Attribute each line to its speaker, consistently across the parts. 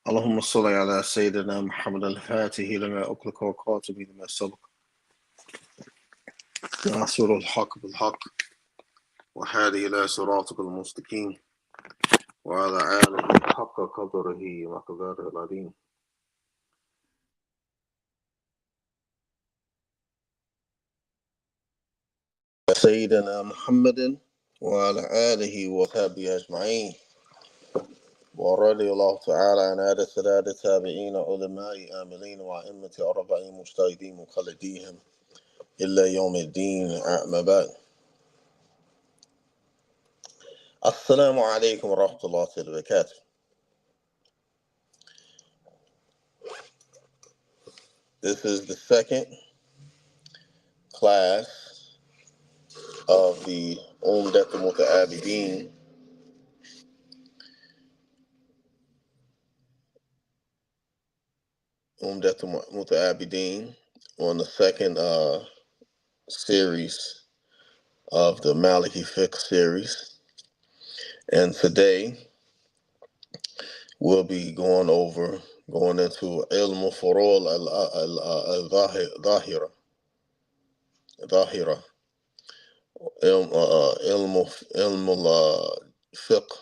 Speaker 1: اللهم صل على سيدنا محمد الفاتح لما أغلق والخاتم لما سبق ناصر الحق بالحق وهادي إلى صراطك المستقيم وعلى آله حق قدره ومقداره العظيم. سيدنا محمد وعلى آله وصحبه أجمعين ورضي الله تعالى عن هذا السادة التابعين علماء آملين وأئمة أربعين مجتهدين مقلديهم إلا يوم الدين. أما بعد، Assalamu alaikum wa rahmatullahi wa barakatuh. This is the second class of the Umdat'l Muta Abideen. Umdat'l Muta Abideen on the second series of the Maliki Fiqh series. And today we'll be going into Ilm Furul al-Dhahira. Ilm Fiqh,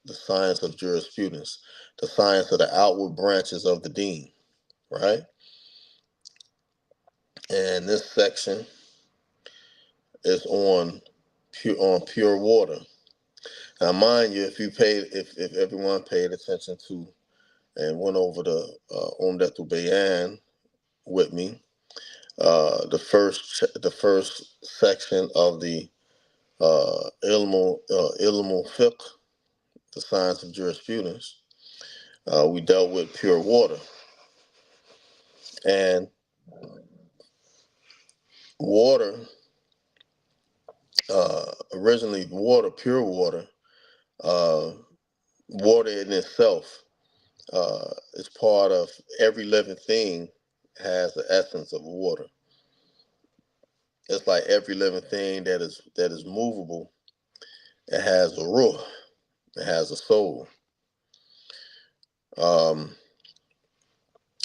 Speaker 1: the science of jurisprudence, the science of the outward branches of the deen, right? And this section is on pure water. Now, mind you, if everyone paid attention to and went over the Umdat'l Bayan with me, the first section of the Ilm Fiqh, the science of jurisprudence, we dealt with pure water. And water, originally pure water, water in itself is part of every living thing, has the essence of water. It's like every living thing that is movable, it has a ruh, it has a soul. And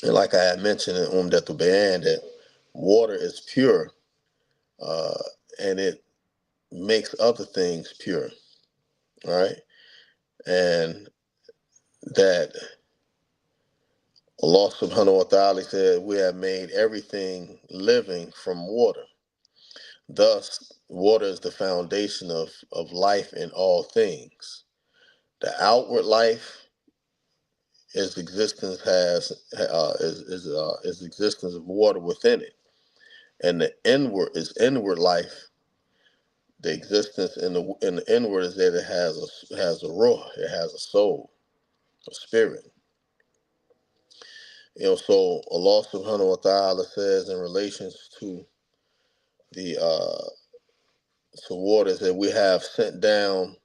Speaker 1: like I had mentioned in Umdat'l Bayan, that water is pure, and it makes other things pure, right? And that Allah subhanahu wa ta'ala said, we have made everything living from water. Thus, water is the foundation of life in all things. The outward life is existence is existence of water within it, and the inward life. The existence in the inward is that it has a ruh, it has a soul, a spirit. So Allah subhanahu wa ta'ala says in relation to the to waters that we have sent down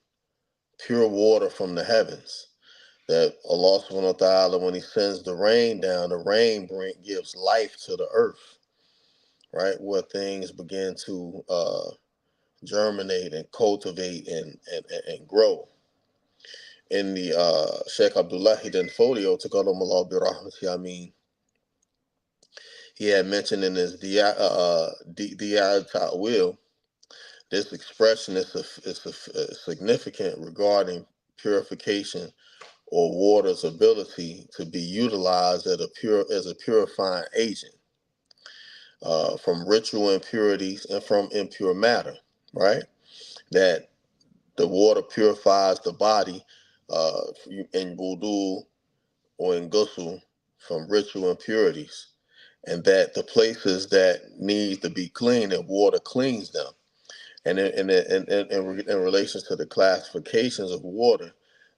Speaker 1: pure water from the heavens. That Allah subhanahu wa ta'ala, when He sends the rain down, the rain gives life to the earth, right? Where things begin to germinate and cultivate and grow. In the Sheikh Abdullah folio, Taqaddam Allah bi rahmatihi, Ameen, he had mentioned in his Diyad Ta'wil, this expression is significant regarding purification or water's ability to be utilized as a purifying agent from ritual impurities and from impure matter, right? That the water purifies the body in wudu or in ghusl from ritual impurities, and that the places that need to be cleaned, that water cleans them. And in relation to the classifications of water,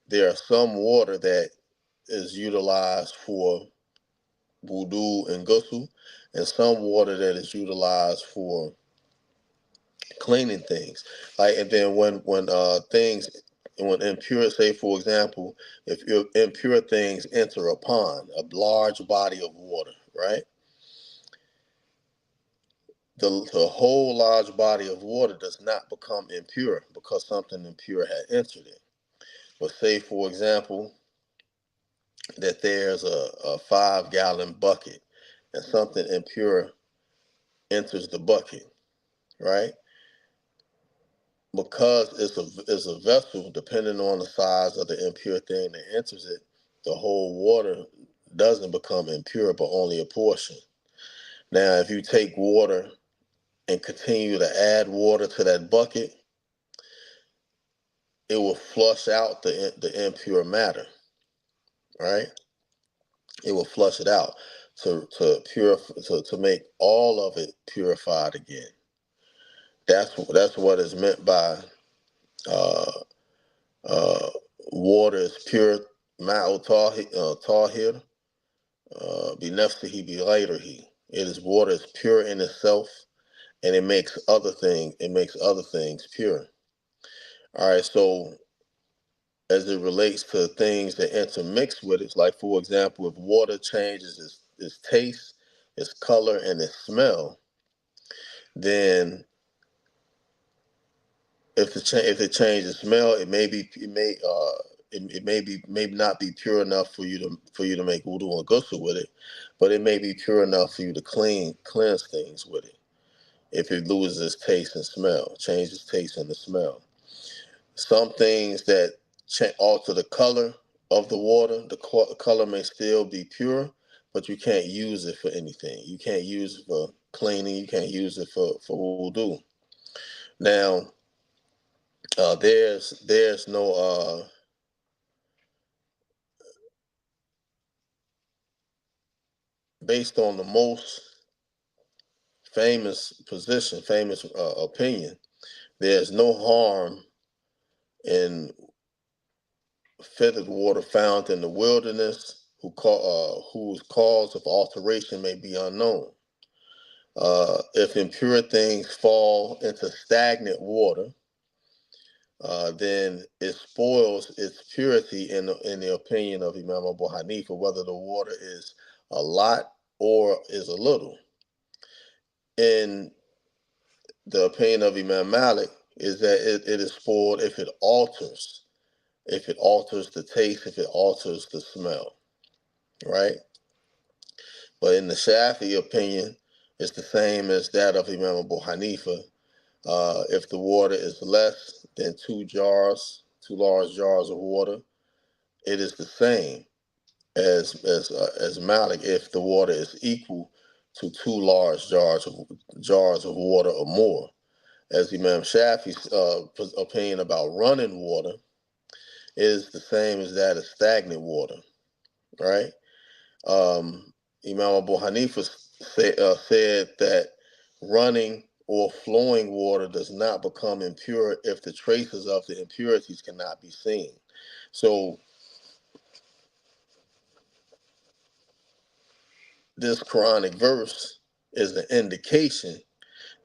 Speaker 1: there are some water that is utilized for wudu and ghusl, and some water that is utilized for cleaning things. Like, and then when impure, say for example, if impure things enter a pond, a large body of water, right? The whole large body of water does not become impure because something impure had entered it. But say, for example, that there's a 5-gallon bucket and something impure enters the bucket, right? Because it's a vessel, depending on the size of the impure thing that enters it, the whole water doesn't become impure, but only a portion. Now, if you take water and continue to add water to that bucket, it will flush out the impure matter, right? It will flush it out to make all of it purified again. That's what is meant by uh, uh, water is pure. Ma'u tahir, binafsihi bighayrihi. It is water is pure in itself, and it makes other things pure. All right, so as it relates to things that intermix with it, like for example, if water changes its taste, its color, and its smell, then if it changes smell, it may not be pure enough for you to make wudu and ghusl with it, but it may be pure enough for you to cleanse things with it. If it loses its taste and smell, changes taste and the smell. Some things that alter the color of the water, the color may still be pure, but you can't use it for anything. You can't use it for cleaning. You can't use it for wudu. Now, there's no based on the most famous opinion. There's no harm in filtered water found in the wilderness, whose cause of alteration may be unknown. If impure things fall into stagnant water, then it spoils its purity in the opinion of Imam Abu Hanifa, whether the water is a lot or is a little. In the opinion of Imam Malik, is that it is spoiled if it alters the taste, if it alters the smell, right? But in the Shafi opinion, it's the same as that of Imam Abu Hanifa. If the water is less than two large jars of water, it is the same as Malik if the water is equal to two large jars of water or more. As Imam Shafi's opinion about running water is the same as that of stagnant water, right? Imam Abu Hanifa said that running or flowing water does not become impure if the traces of the impurities cannot be seen. So this Quranic verse is an indication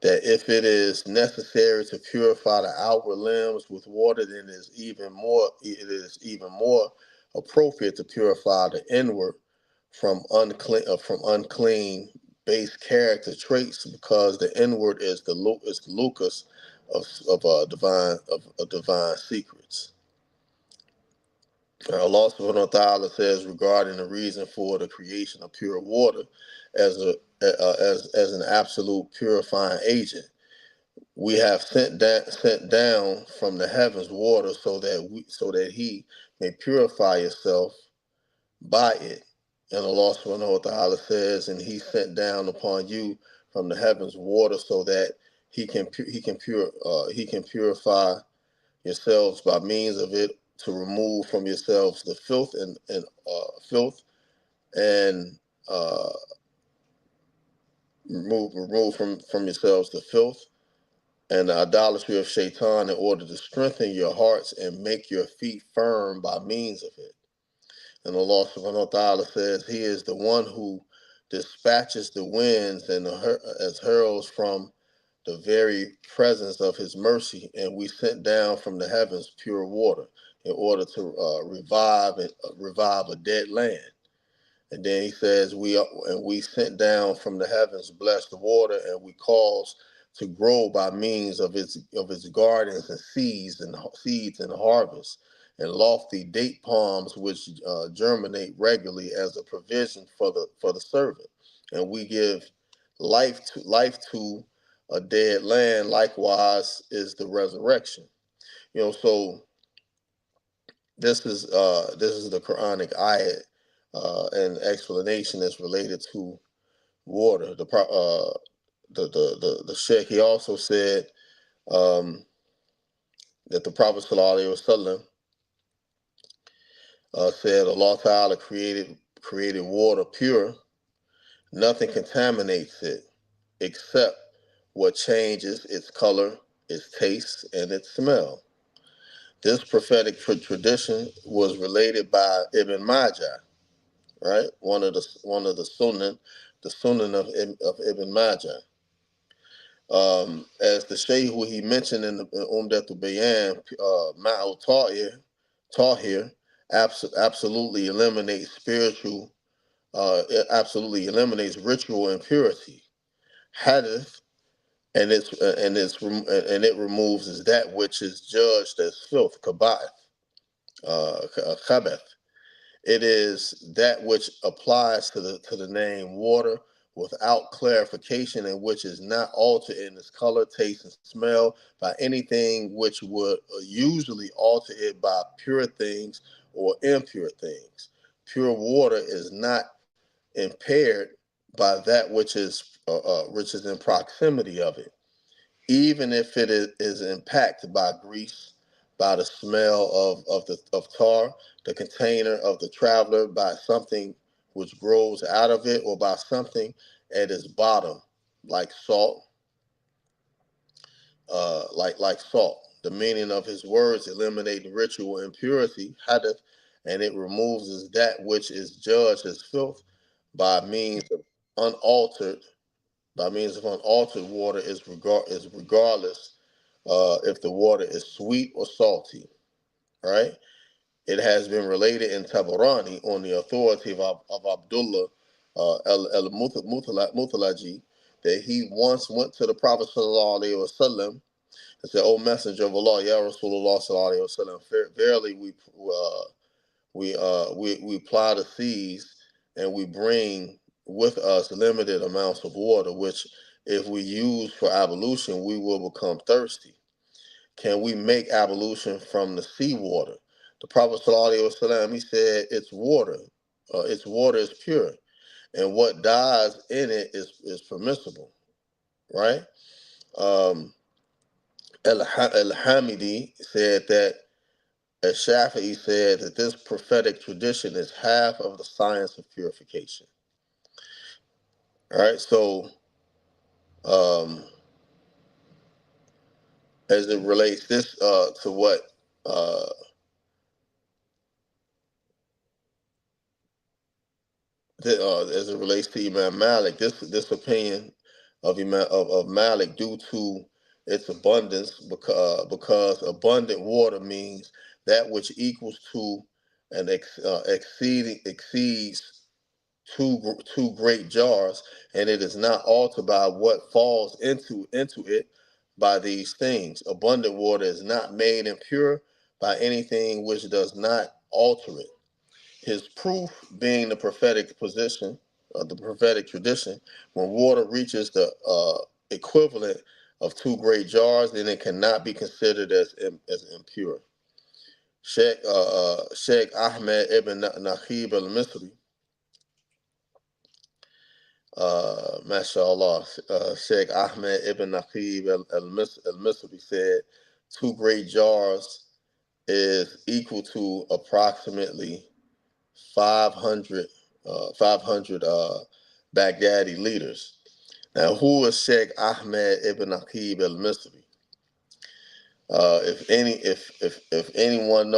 Speaker 1: that if it is necessary to purify the outward limbs with water, then it is even more appropriate to purify the inward from unclean base character traits, because the inward is the locus of divine secrets. Allah subhanahu wa ta'ala says regarding the reason for the creation of pure water as as an absolute purifying agent. We have sent down from the heavens water so that he may purify himself by it. And Allah subhanahu wa ta'ala says, and he sent down upon you from the heavens water so that he can purify yourselves by means of it, to remove from yourselves the filth and remove from yourselves the filth and the idolatry of shaitan, in order to strengthen your hearts and make your feet firm by means of it. And Allah subhanahu wa ta'ala says, he is the one who dispatches the winds and as hurls from the very presence of his mercy, and we sent down from the heavens pure water in order to revive a dead land. And then he says, we sent down from the heavens blessed water, and we caused to grow by means of its gardens and seeds and harvest. and lofty date palms which germinate regularly as a provision for the servant. And we give life to a dead land. Likewise is the resurrection. So this is the Quranic ayat and explanation that's related to water. The Sheikh, he also said that the Prophet sallallahu alaihi wasallam said Allah Ta'ala created water pure. Nothing contaminates it except what changes its color, its taste, and its smell. This prophetic tradition was related by Ibn Majah, right? One of the Sunnah of Ibn Majah. As the Shaykh who he mentioned in the Umdat'l Bayan, Ma'al Tahir absolutely eliminates it absolutely eliminates ritual impurity. Hadith, and it removes is that which is judged as filth, kaba'ith, khabeth. It is that which applies to the name water without clarification, and which is not altered in its color, taste, and smell by anything which would usually alter it by pure things or impure things. Pure water is not impaired by that which is in proximity of it, even if it is impacted by grease, by the smell of tar, the container of the traveler, by something which grows out of it, or by something at its bottom, like salt, like salt. The meaning of his words eliminate ritual impurity, hadith, and it removes is that which is judged as filth by means of unaltered water is regardless if the water is sweet or salty, right? It has been related in Tabarani on the authority of Abdullah al Mutalaji that he once went to the Prophet sallallahu alaihi wasallam and said, "O Messenger of Allah, Ya Rasulullah sallallahu alaihi wasallam, verily we plow the seas and we bring with us limited amounts of water, which if we use for ablution, we will become thirsty. Can we make ablution from the seawater?" The Prophet ﷺ, he said, its water is pure, and what dies in it is permissible, right? Al-Hamidi said that, as Shafi'i said, that this prophetic tradition is half of the science of purification. All right, so um, as it relates this to what as it relates to Imam Malik, this opinion of Malik due to its abundance, because abundant water means that which equals to and exceeds two great jars, and it is not altered by what falls into it by these things. Abundant water is not made impure by anything which does not alter it. His proof being the prophetic tradition. When water reaches the equivalent of two great jars, then it cannot be considered as impure. Sheikh Ahmed ibn Naqib al-Misri, mashallah, Sheikh Ahmed ibn Naqib al-Misri said, two great jars is equal to approximately 500 Baghdadi leaders. Now, who is Sheikh Ahmed ibn Aqib al-Misri? If anyone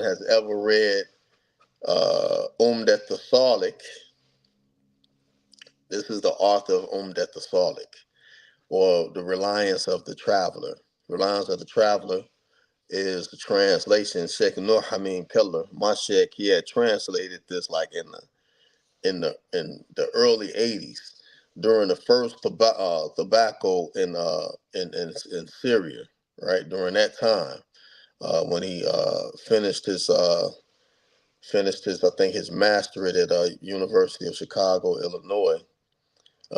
Speaker 1: has ever read Umdat'l Salik, this is the author of Umdat'l Salik, or the Reliance of the Traveler. Reliance of the Traveler is the translation. Sheikh Nur Hameen Pillar, my Sheikh, he had translated this like in the early '80s during the first tobacco in Syria, right? During that time, when he finished his I think his masterate at University of Chicago, Illinois,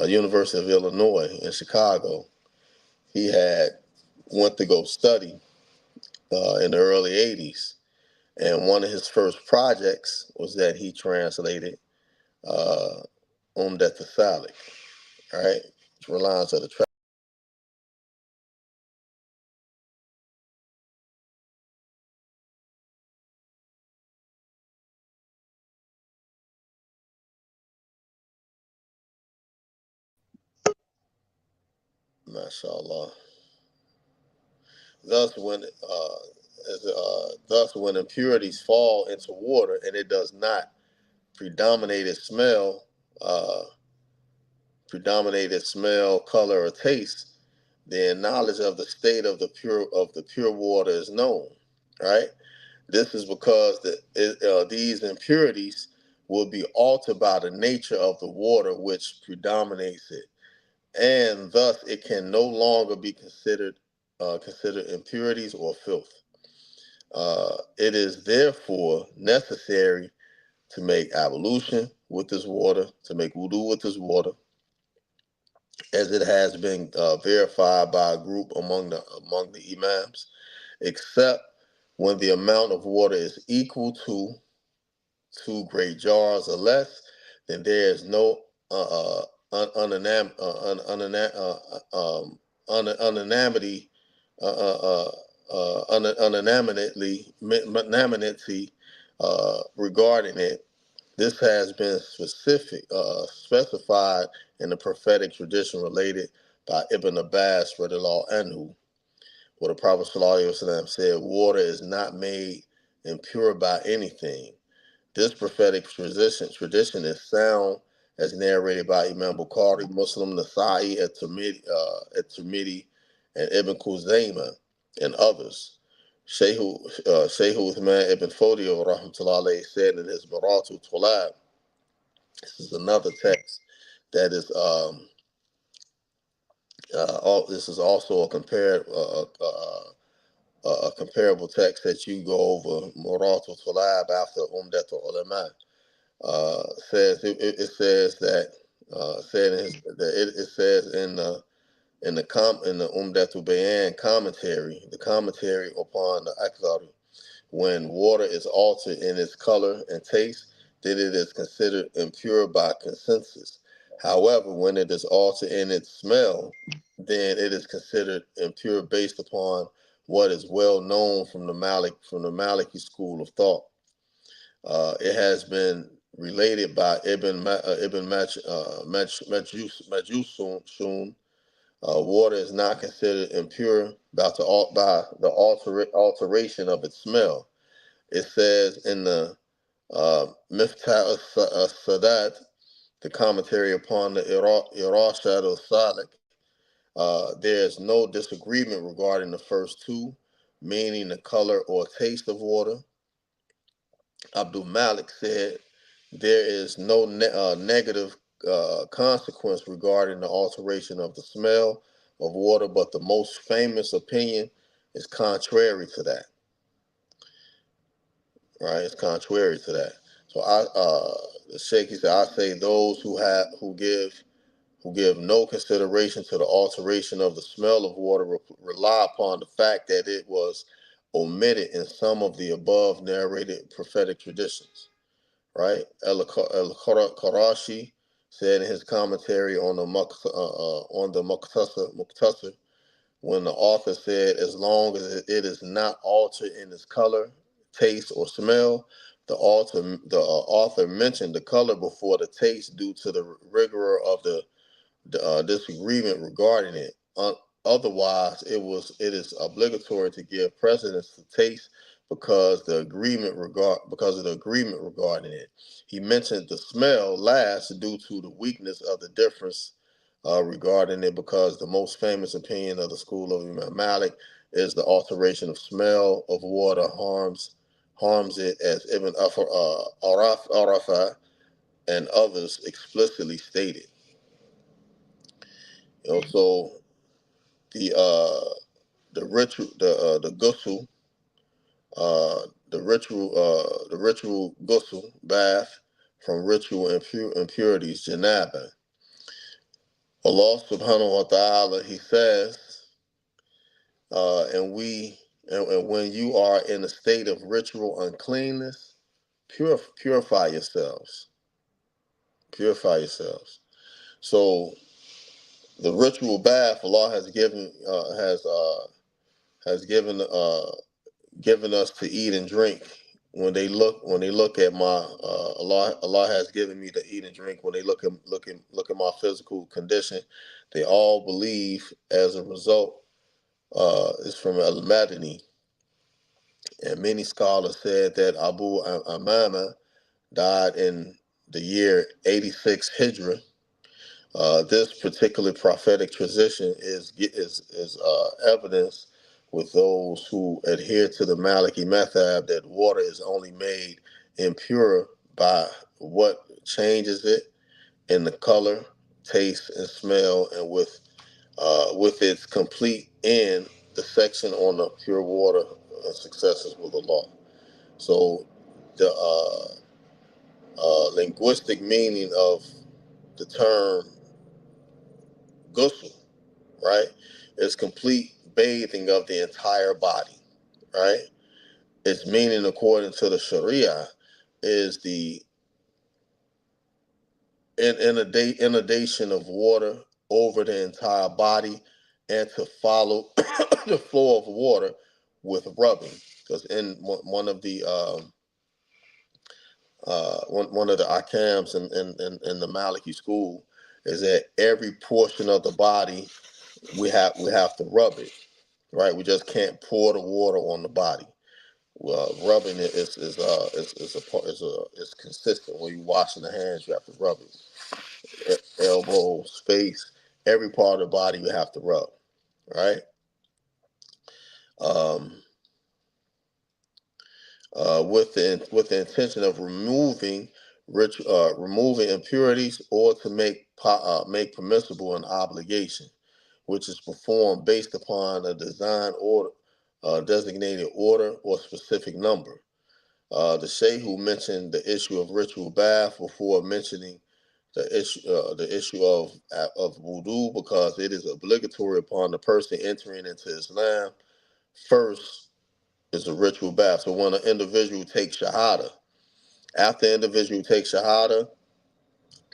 Speaker 1: University of Illinois in Chicago. He had went to go study in the early '80s, and one of his first projects was that he translated Umdat'l Muta, right? Reliance of the track. MashaAllah. Thus, thus when impurities fall into water and it does not predominate its smell, uh, color, or taste, then knowledge of the state of the pure water is known. Right. This is because these impurities will be altered by the nature of the water which predominates it, and thus it can no longer be considered impurities or filth. It is therefore necessary to make ablution with this water, to make wudu with this water, as it has been verified by a group among the imams, except when the amount of water is equal to 2 great jars or less, then there is no unanimity, unanimity regarding it. This has been specified in the prophetic tradition related by Ibn Abbas, radiallahu anhu, where the Prophet ﷺ said, "Water is not made impure by anything." This prophetic tradition is sound, as narrated by Imam Bukhari, Muslim, Nasa'i, at-Tirmidhi, and Ibn Khuzaymah, and others. Shaykh Uthman ibn Fodio, rahmatullahi, said in his Maratul Tulab, this is another text that is this is also a comparable text that you go over, Maratul Tulab, after Umdat'l Ulama. It says that it says in the Umdat'l Bayan commentary, the commentary upon the Akhdari, when water is altered in its color and taste, then it is considered impure by consensus. However, when it is altered in its smell, then it is considered impure based upon what is well known from the Maliki school of thought. It has been related by Ibn Majusun. Water is not considered impure by the alteration of its smell. It says in the Miftah Sadat, the commentary upon the Irashad al-Salik, there is no disagreement regarding the first two, meaning the color or taste of water. Abdul Malik said there is no negative consequence regarding the alteration of the smell of water, but the most famous opinion is contrary to that. Right, it's contrary to that. So the Sheikh, he said, I say those who give no consideration to the alteration of the smell of water rely upon the fact that it was omitted in some of the above narrated prophetic traditions. Right? Al-Qarashi said in his commentary on the Muqtasar, when the author said, as long as it is not altered in its color, taste, or smell, the author mentioned the color before the taste due to the rigor of the disagreement regarding it. Otherwise, it is obligatory to give precedence to taste because of the agreement regarding it. He mentioned the smell last due to the weakness of the difference regarding it, because the most famous opinion of the school of Imam Malik is the alteration of smell of water harms it, as Ibn Arafa and others explicitly stated. So the ritual, the ghusl, the ritual ghusl, bath from ritual impurities, janaba. Allah subhanahu wa ta'ala, he says, and when you are in a state of ritual uncleanness, purify yourselves. Purify yourselves. So the ritual bath Allah has given us to eat and drink. When they look at my Allah has given me to eat and drink. When they look at my physical condition, they all believe as a result. Is from Al Madani, and many scholars said that Abu Amama died in the year 86 Hijra. This particular prophetic tradition is evidence with those who adhere to the Maliki method that water is only made impure by what changes it in the color, taste, and smell, and with its complete end, the section on the pure water successes with the law. So the linguistic meaning of the term ghusl, right, is complete bathing of the entire body, right? Its meaning, according to the Sharia, is the inundation of water over the entire body, and to follow the flow of water with rubbing. Because in one of the akams in the Maliki school is that every portion of the body we have to rub it, right? We just can't pour the water on the body. Well, rubbing it is consistent. When you washing the hands, you have to rub it. Elbows, face, every part of the body you have to rub, right? Um, with the intention of removing impurities, or to make permissible an obligation, which is performed based upon a design order, designated order or specific number. The Sheikh who mentioned the issue of ritual bath before mentioning the issue of wudu, because it is obligatory upon the person entering into Islam. First is a ritual bath. So when an individual takes shahada, after the individual takes shahada,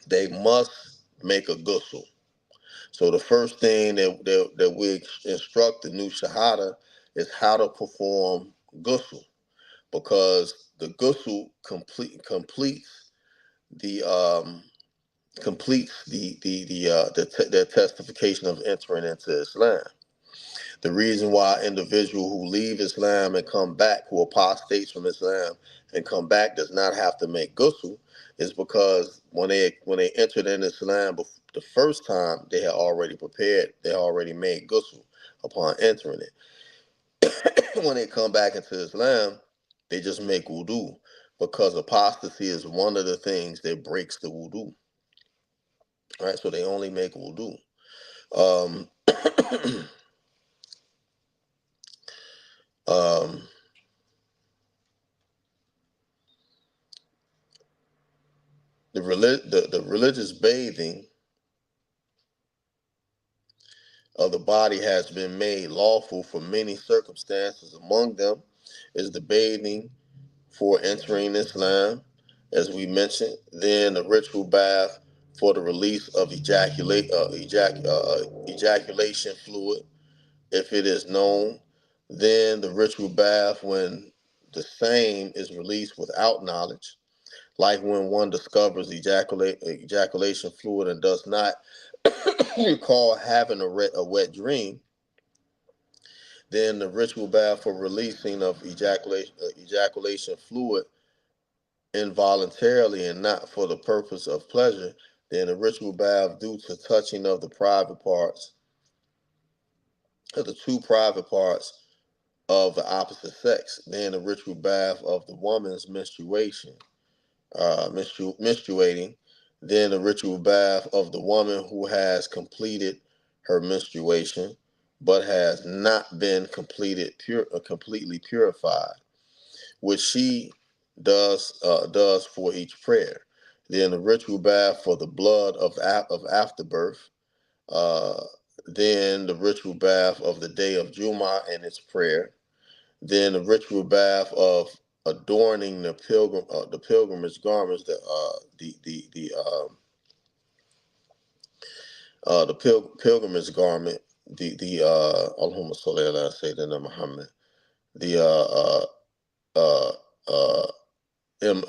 Speaker 1: they must make a ghusl. So the first thing that we instruct the new shahada is how to perform ghusl, because the ghusl completes the the testification of entering into Islam. The reason why individual who leave Islam and come back, who apostates from Islam and come back, does not have to make ghusl, is because when they entered in Islam the first time, they had already prepared, they already made ghusl upon entering it. When they come back into Islam, they just make wudu, because apostasy is one of the things that breaks the wudu. All right, so they only make wudu. Um, um, the religious bathing of the body has been made lawful for many circumstances. Among them is the bathing for entering Islam, as we mentioned. Then the ritual bath for the release of ejaculation fluid, if it is known. Then the ritual bath when the same is released without knowledge, like when one discovers ejaculation fluid and does not recall having a wet dream. Then the ritual bath for releasing of ejaculation fluid involuntarily and not for the purpose of pleasure. Then the ritual bath due to touching of the private parts, of the two private parts of the opposite sex. Then the ritual bath of the woman's menstruation, menstruating. Then the ritual bath of the woman who has completed her menstruation but has not been completely purified. which she does for each prayer. Then the ritual bath for the blood of afterbirth. Uh, then the ritual bath of the day of Juma and its prayer. Then the ritual bath of adorning the pilgrimage garments, pilgrimage garment, Allahumma salli ala Sayyidina Muhammad, the uh, uh, im,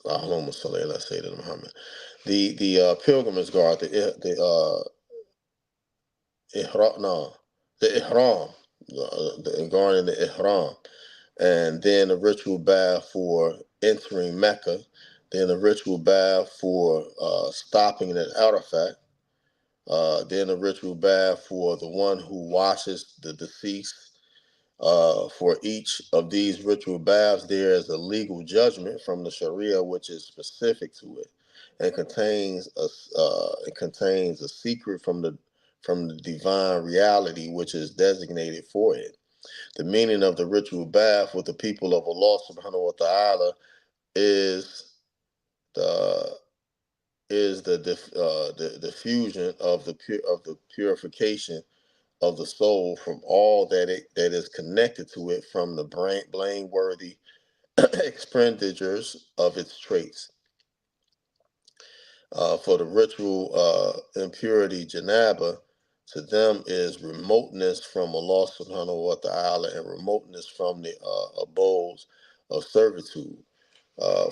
Speaker 1: Allahumma salli ala Sayyidina Muhammad, the pilgrimage garb, ihram, no, the ihram, the garment, the ihram, and then a ritual bath for entering Mecca, then a ritual bath for stopping at Arafat, then a ritual bath for the one who washes the deceased. For each of these ritual baths, there is a legal judgment from the Sharia which is specific to it, and contains a secret from the divine reality which is designated for it. The meaning of the ritual bath with the people of Allah Subhanahu wa Taala is the the diffusion of the purification of the soul from all that is connected to it, from the blameworthy expenditures of its traits. For the ritual impurity janaba, to them is remoteness from Allah subhanahu wa ta'ala and remoteness from the abodes of servitude.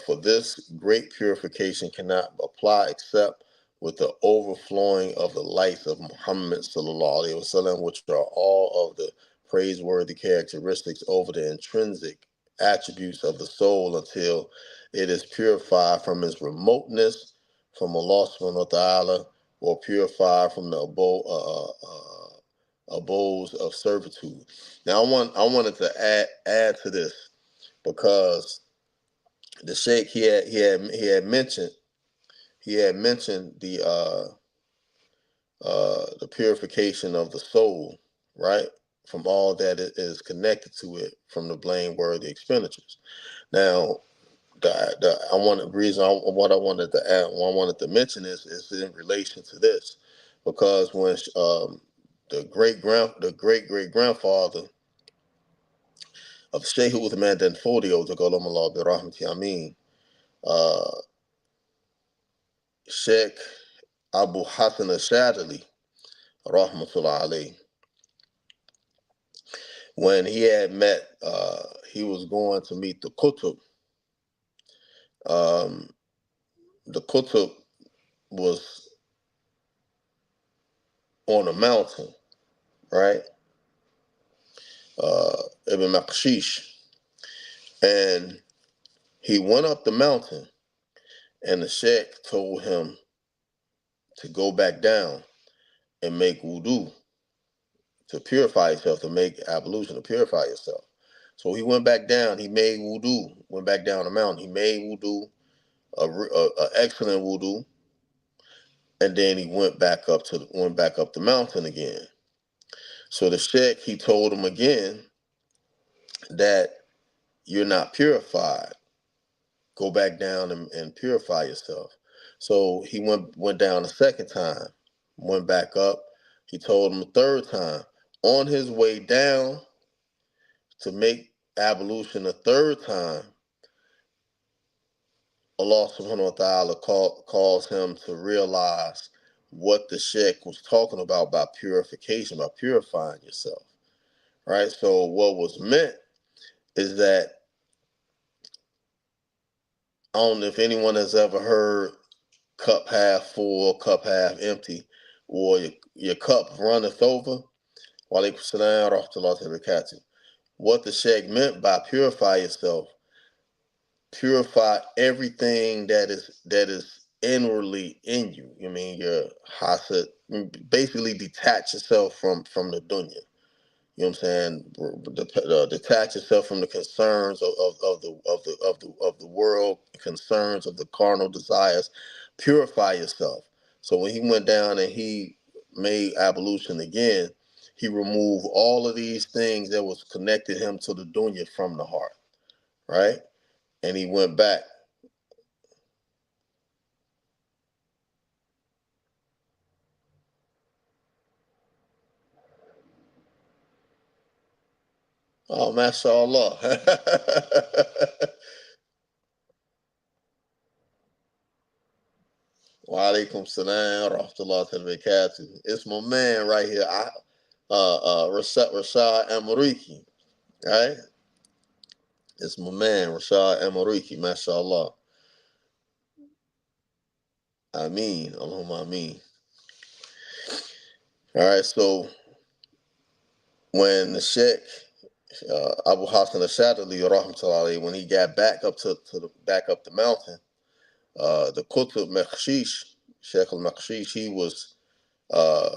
Speaker 1: For this, great purification cannot apply except with the overflowing of the lights of Muhammad sallallahu alaihi wasallam, which are all of the praiseworthy characteristics over the intrinsic attributes of the soul until it is purified from its remoteness from Allah subhanahu wa ta'ala, or purified from the abodes of servitude. Now I wanted to add to this, because the Sheikh he had mentioned the purification of the soul, right, from all that is connected to it, from the blameworthy expenditures. Now, what I wanted to add, what I wanted to mention is in relation to this, because when the great great grandfather of Sheikh Uthman Dan Fodio, Taqaddam Allah bi rahmati Ameen, Sheikh Abu Hassan al-Shadili, rahmatullah alayhi, when he had met, he was going to meet the Qutb. The Qutb was on a mountain, right? Ibn Maqshish. And he went up the mountain, and the Sheikh told him to go back down and make wudu, to purify yourself, to make ablution, to purify yourself. So he went back down, he made wudu, went back down the mountain, he made wudu, a excellent wudu, and then he went back up the mountain again. So the Sheikh, he told him again that you're not purified. Go back down and purify yourself. So he went down a second time, went back up. He told him a third time. On his way down to make ablution a third time, Allah subhanahu wa ta'ala calls him to realize what the Sheikh was talking about by purification, by purifying yourself. Right? So what was meant is that, I don't know if anyone has ever heard cup half full, cup half empty, or your cup runneth over. Wa alaikum salam wa rahmatullahi wa barakatuh. What the Sheikh meant by purify yourself, purify everything that is inwardly in you. You mean your hasad, basically detach yourself from the dunya. You know what I'm saying? Detach yourself from the concerns of the world, concerns of the carnal desires. Purify yourself. So when he went down and he made ablution again, he removed all of these things that was connected him to the dunya from the heart, right? And he went back. Oh, mashallah. Wa alaikum salam wa rahmatullahi wa barakatuh. It's my man right here, Rashad Amariki, right? It's my man, Rashad Amariki, mashallah. Ameen, Allahumma ameen. All right, so when the Sheikh Abu Hassan al-Shadili, rahmatullahi, when he got back up to the back up the mountain, the Qutb Makhshish, Sheikh al-Makhshish, uh,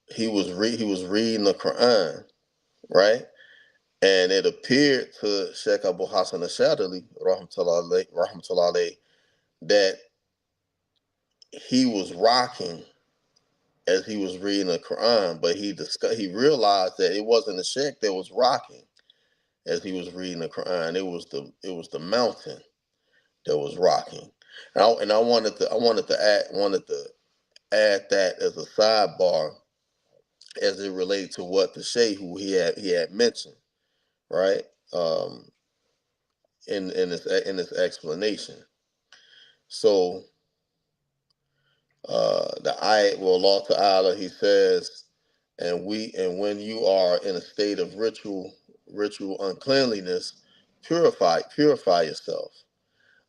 Speaker 1: he was reading the Quran, right? And it appeared to Sheikh Abu Hassan al-Shadili, rahmatullahi, that he was rocking as he was reading the Quran, but he realized that it wasn't the Sheikh that was rocking as he was reading the Quran. It was the mountain that was rocking. And I wanted to add that as a sidebar as it related to what the Sheikh who he had mentioned, right? Um, in this explanation. So the ayat, well, Allah Ta'ala, he says, and when you are in a state of ritual uncleanliness, purify yourself.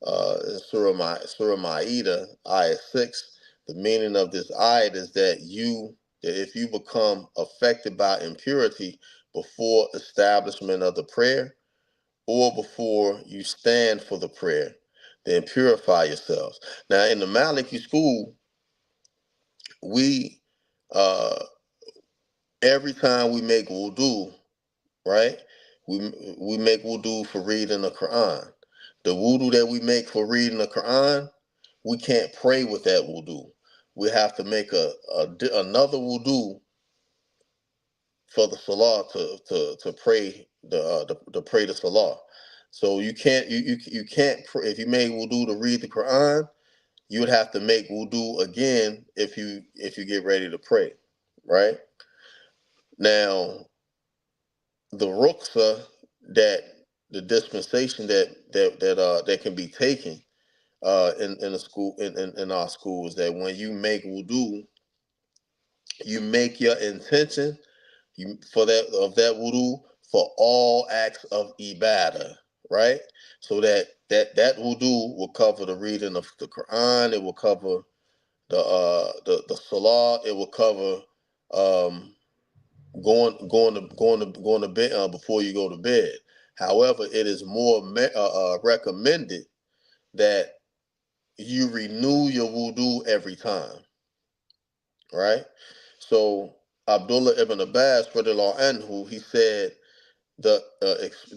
Speaker 1: In Surah Ma'idah, ayat 6, the meaning of this ayat is that if you become affected by impurity before establishment of the prayer, or before you stand for the prayer, then purify yourselves. Now, in the Maliki school, we uh, every time we make wudu, right? We make wudu for reading the Quran. The wudu that we make for reading the Quran, we can't pray with that wudu. We have to make another wudu for the salah to pray to pray the salah. So you can't if you made wudu to read the Quran, you would have to make wudu again if you get ready to pray, right? Now the ruksa that the dispensation that can be taken in the school in our schools, that when you make wudu, you make your intention for that wudu for all acts of ibadah, right? So that wudu will cover the reading of the Quran, it will cover the salah, it will cover um, going to bed before you go to bed. However, it is more recommended that you renew your wudu every time, right? So Abdullah ibn Abbas, radiallahu anhu, he said the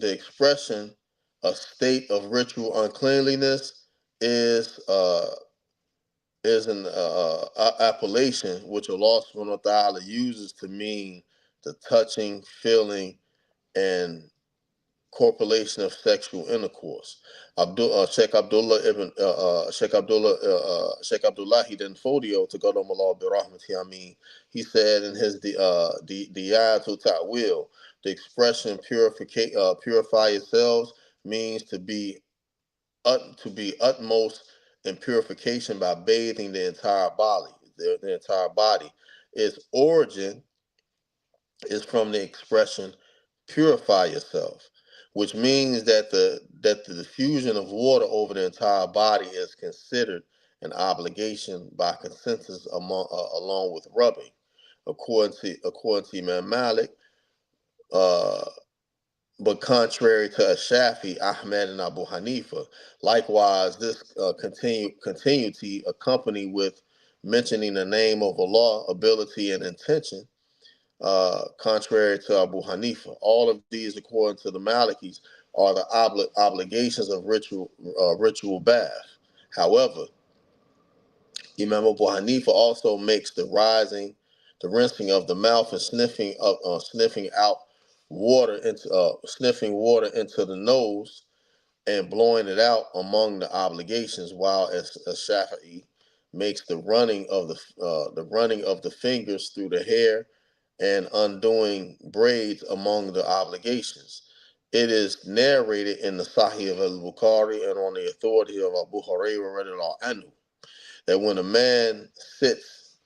Speaker 1: expression a state of ritual uncleanliness is an appellation which Allah subhanahu wa ta'ala uses to mean the touching, feeling, and corpulation of sexual intercourse. Sheikh Abdullah Fodio, to God Allah bi rahmati, I mean, he said in his the Ayatul Ta'wil, the expression purify yourselves means to be utmost in purification by bathing the entire body. The entire body. Its origin is from the expression purify yourself, which means that the diffusion of water over the entire body is considered an obligation by consensus along with rubbing. According to Imam Malik, uh, but contrary to Shafi, Ahmed, and Abu Hanifa, likewise, this continuity accompanied with mentioning the name of Allah, ability, and intention, contrary to Abu Hanifa. All of these, according to the Malikis, are the obligations of ritual bath. However, Imam Abu Hanifa also makes the the rinsing of the mouth and sniffing out water into sniffing water into the nose and blowing it out among the obligations, while as Shafi'i makes the running of the fingers through the hair and undoing braids among the obligations. It is narrated in the Sahih of al-Bukhari and on the authority of Abu Hurairah radiallahu anhu that when a man sits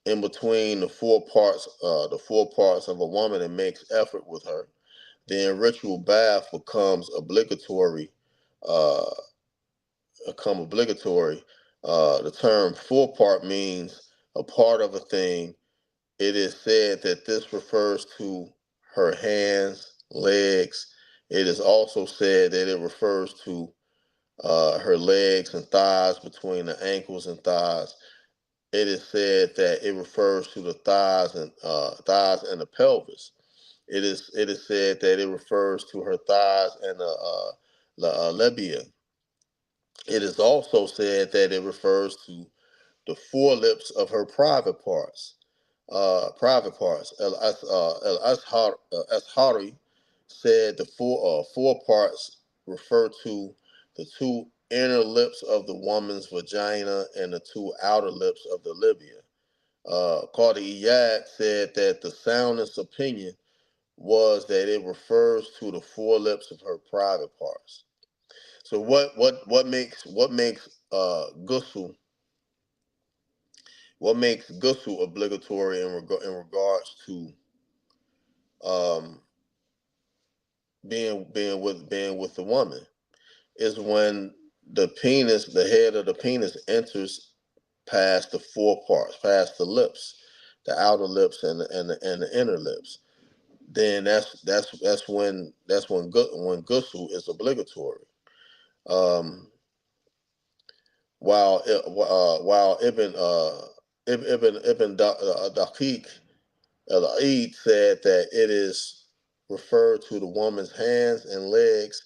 Speaker 1: in between the four parts of a woman and makes effort with her, then ritual bath becomes obligatory. Uh, become obligatory. The term four part means a part of a thing. It is said that this refers to her hands, legs. It is also said that it refers to her legs and thighs, between the ankles and thighs. It is said that it refers to the thighs and the pelvis. It is said that it refers to her thighs and the labia. It is also said that it refers to the forelips of her private parts. Private parts. Ashari said the four parts refer to the two inner lips of the woman's vagina and the two outer lips of the labia. Qadi Iyad said that the soundest opinion was that it refers to the forelips of her private parts. So what makes ghusl obligatory in regards to um, being with the woman is when the head of the penis enters past the four parts, past the lips, the outer lips and the inner lips. Then when ghusl is obligatory. Um, while Ibn Daqiq al-Eid said that it is referred to the woman's hands and legs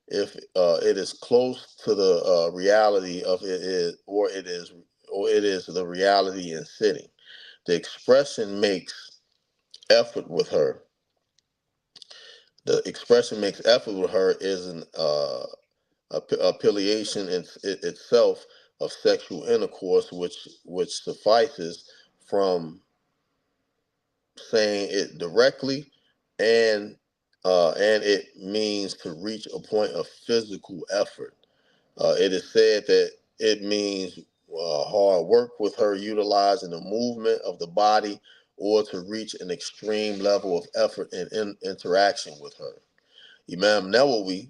Speaker 1: if it is close to the reality of it is the reality in sitting. The expression makes effort with her. The expression makes effort with her is an affiliation itself of sexual intercourse, which suffices from saying it directly, and it means to reach a point of physical effort. It is said that it means hard work with her, utilizing the movement of the body, or to reach an extreme level of effort and interaction with her. Imam Nawawi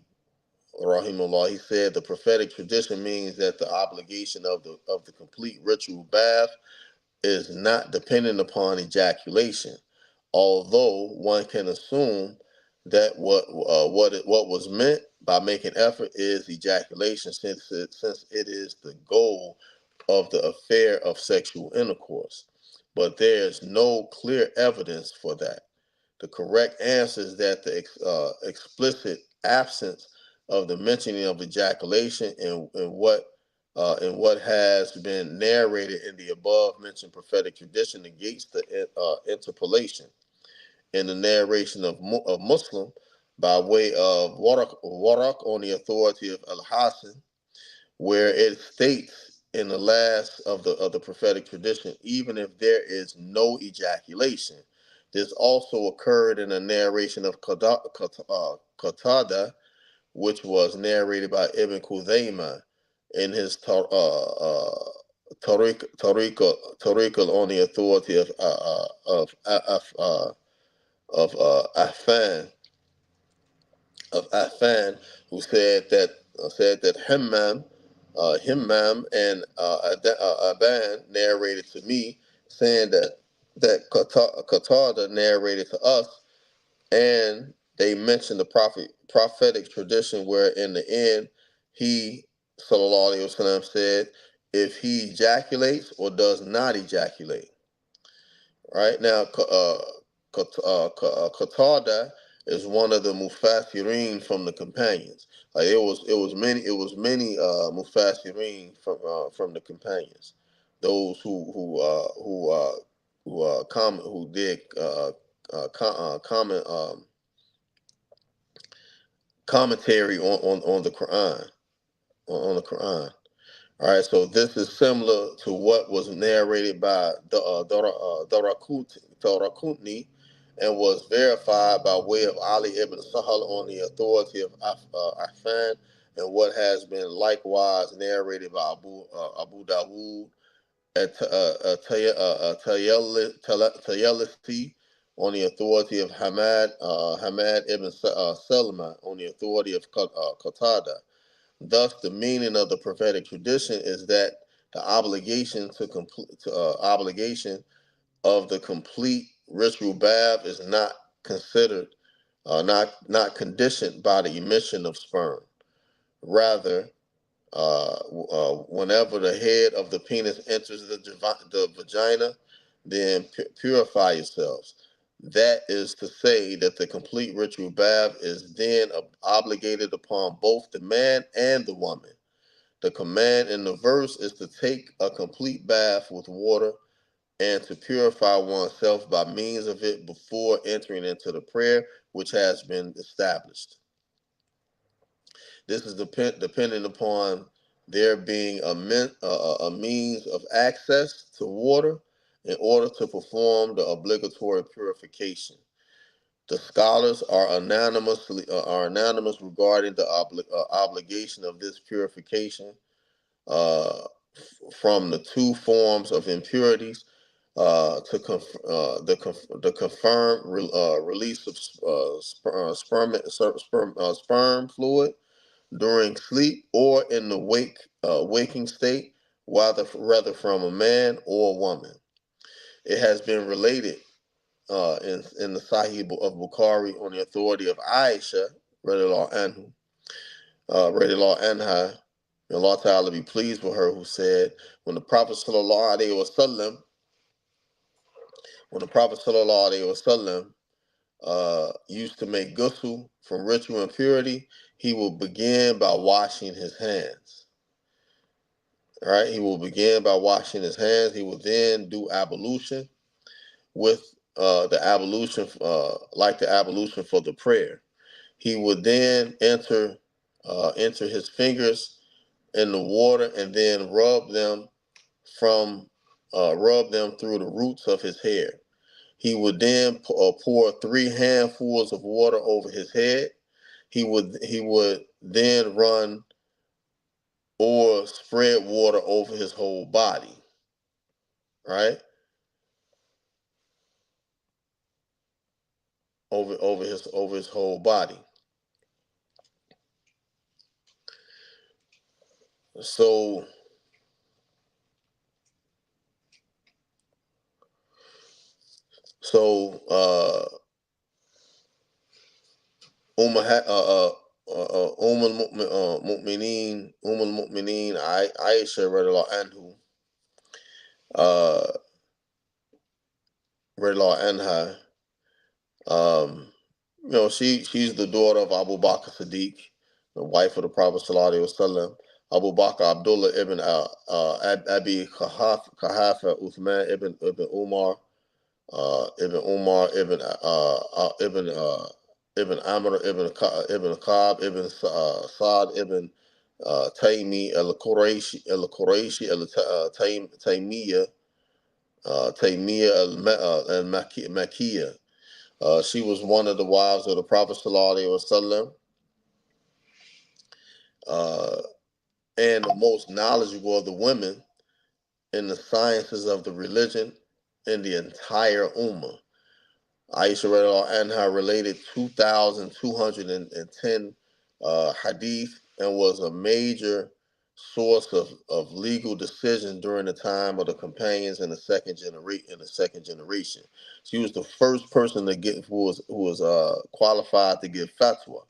Speaker 1: rahimahullah, he said the prophetic tradition means that the obligation of the complete ritual bath is not dependent upon ejaculation, although one can assume that what was meant by making effort is ejaculation, since it is the goal of the affair of sexual intercourse. But there's no clear evidence for that. The correct answer is that the explicit absence of the mentioning of ejaculation in what has been narrated in the above mentioned prophetic tradition negates the interpolation in the narration of Muslim by way of Waraq on the authority of Al Hassan, where it states in the last of the prophetic tradition, even if there is no ejaculation. This also occurred in a narration of Qatada, which was narrated by Ibn Khuzaymah in his Tariq on the authority of Affan, who said that Himmam and Aban narrated to me, saying that Qatada narrated to us, and they mentioned the prophetic tradition where in the end he sallallahu alaihi wasallam said, if he ejaculates or does not ejaculate. Right now, Qatada is one of the mufassirin from the companions. Like it was many mufassirin from the companions, those who did comment commentary on the Quran, on the Quran. All right, so this is similar to what was narrated by Darakutni and was verified by way of Ali ibn Sahal on the authority of Affan, and what has been likewise narrated by Abu Dawood at Tayalisi on the authority of Hamad ibn Salama on the authority of Qatada. Thus, the meaning of the prophetic tradition is that the obligation of the complete ritual bath is not considered, not conditioned by the emission of sperm. Rather, whenever the head of the penis enters the vagina, then purify yourselves. That is to say that the complete ritual bath is then obligated upon both the man and the woman. The command in the verse is to take a complete bath with water and to purify oneself by means of it before entering into the prayer which has been established. This is dependent upon there being a means of access to water in order to perform the obligatory purification. The scholars are unanimous regarding the obligation of this purification uh, from the two forms of impurities the confirmed release of sperm fluid during sleep or in the waking state, whether from a man or a woman. It has been related in the Sahih of Bukhari on the authority of Aisha, radiallahu anhu, radiallahu anha, may Allah Ta'ala be pleased with her, who said, when the Prophet sallallahu alaihi wasallam, used to make ghusl from ritual impurity, he will begin by washing his hands. All right, he will begin by washing his hands. He will then do ablution with the ablution, like the ablution for the prayer. He would then enter his fingers in the water and then rub them through the roots of his hair. He would then pour 3 handfuls of water over his head. He would then run or spread water over his whole body, right? Over his whole body. So Mu'mineen Aisha radiallahu anhu, radiallahu anha, she's the daughter of Abu Bakr Siddiq, the wife of the Prophet sallallahu alaihi wasallam. Abu Bakr Abdullah ibn Abi Qahafa Uthman ibn Umar, ibn Amr ibn Ka'b ibn Sa'd ibn Taymi al-Qurayshi Taymiyya al-Makkiyya. She was one of the wives of the Prophet sallallahu alaihi wasallam, and the most knowledgeable of the women in the sciences of the religion in the entire Ummah. Aisha radiallahu anha related 2,210 hadith and was a major source of legal decision during the time of the companions in the second generation. She was the first person to get who was qualified to give fatwa.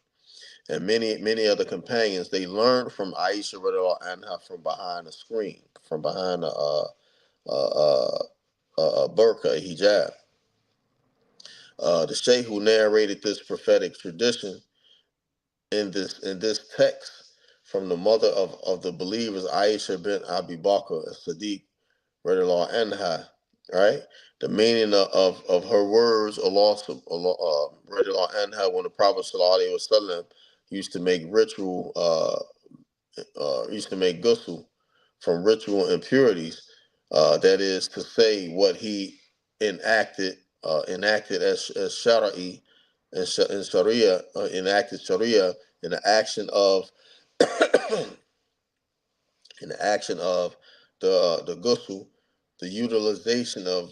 Speaker 1: And many other companions, they learned from Aisha radiallahu anha from behind a screen, from behind a burqa, a hijab. The sheikh who narrated this prophetic tradition in this text from the mother of the believers, Aisha bint Abi Bakr as-Siddiq, radiallahu anha, right? The meaning of her words, Allah, radiallahu anha, when the Prophet sallallahu alaihi wasallam used to make used to make ghusl from ritual impurities. That is to say, what he enacted as shara'i and sharia, enacted sharia in the action of in the action of the ghusl, the utilization of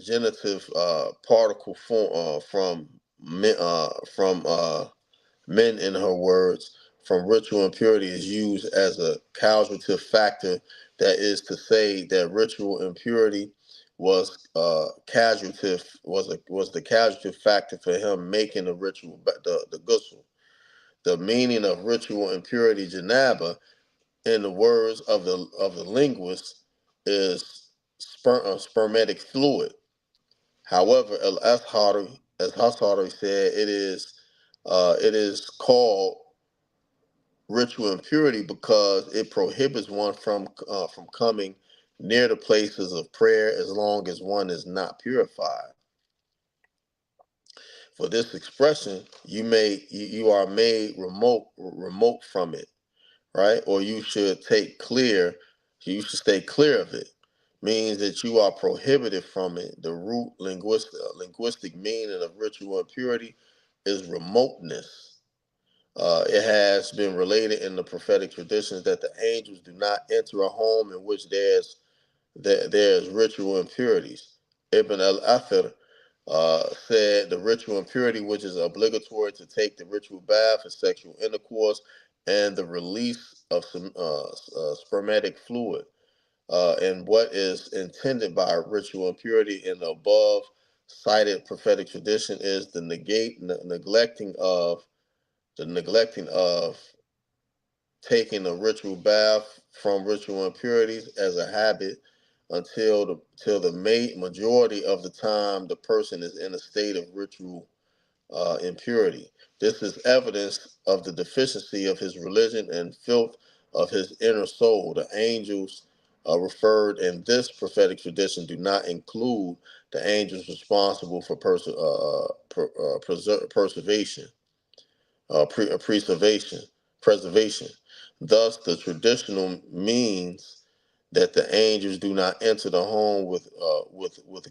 Speaker 1: genitive particle from men, in her words, from ritual impurity is used as a causative factor. That is to say that ritual impurity was was the causative factor for him making the ritual, the ghusl. The meaning of ritual impurity, janaba, in the words of the linguist, is spermatic fluid. However, al Ashari, as Hasari said, it is called ritual impurity because it prohibits one from coming near the places of prayer as long as one is not purified. For this expression, you are made remote from it, right? Or you should stay clear of it. Means that you are prohibited from it. The root linguistic meaning of ritual impurity is remoteness. It has been related in the prophetic traditions that the angels do not enter a home in which there's ritual impurities. Ibn al-Athir said the ritual impurity, which is obligatory to take the ritual bath for sexual intercourse and the release of some spermatic fluid, and what is intended by ritual impurity in the above cited prophetic tradition is the neglecting of taking a ritual bath from ritual impurities as a habit until the majority of the time the person is in a state of ritual impurity. This is evidence of the deficiency of his religion and filth of his inner soul. The angels referred in this prophetic tradition do not include the angels responsible for preservation, preservation. Thus, the traditional means that the angels do not enter the home with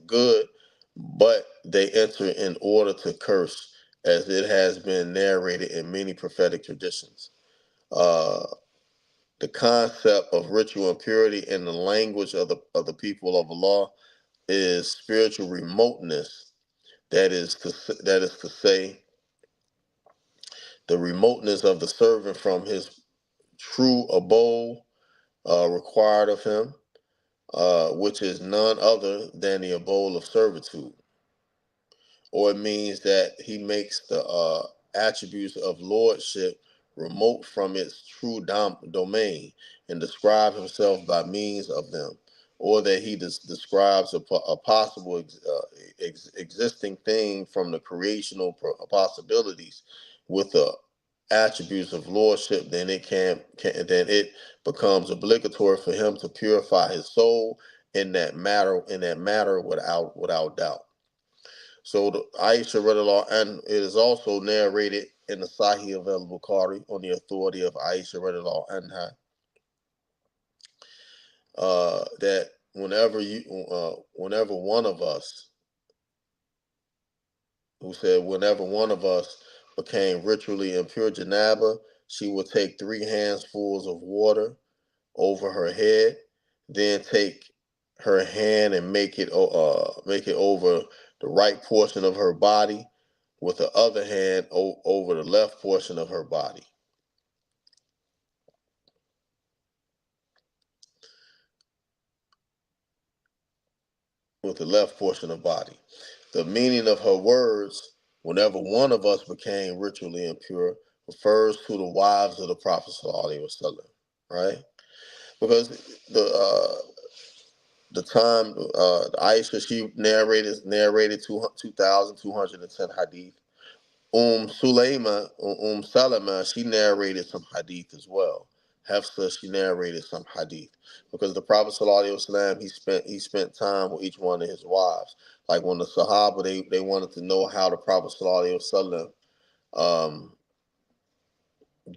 Speaker 1: good, but they enter in order to curse, as it has been narrated in many prophetic traditions. Uh, the concept of ritual impurity in the language of the people of Allah is spiritual remoteness. That is to say, the remoteness of the servant from his true abode required of him, which is none other than the abode of servitude. Or it means that he makes the attributes of lordship remote from its true domain and describe himself by means of them, or that he describes a possible existing thing from the creational possibilities with the attributes of lordship. Then it becomes obligatory for him to purify his soul in that matter without doubt. So the Aisha radiallahu anha, it is also narrated in the Sahih of al-Bukhari on the authority of Aisha radiallahu anha, that whenever one of us, whenever one of us became ritually impure janaba, she would take 3 handfuls of water over her head, then take her hand and make it over the right portion of her body, with the other hand over the left portion of her body. With the left portion of body. The meaning of her words, whenever one of us became ritually impure, refers to the wives of the Prophet sallallahu alaihi wasallam, right? Because the time Aisha, she narrated 2,210 hadith. Salama, she narrated some hadith as well. Hafsa, she narrated some hadith because the Prophet sallallahu alaihi wasallam he spent time with each one of his wives. Like when the Sahaba they wanted to know how the Prophet sallallahu alaihi wasallam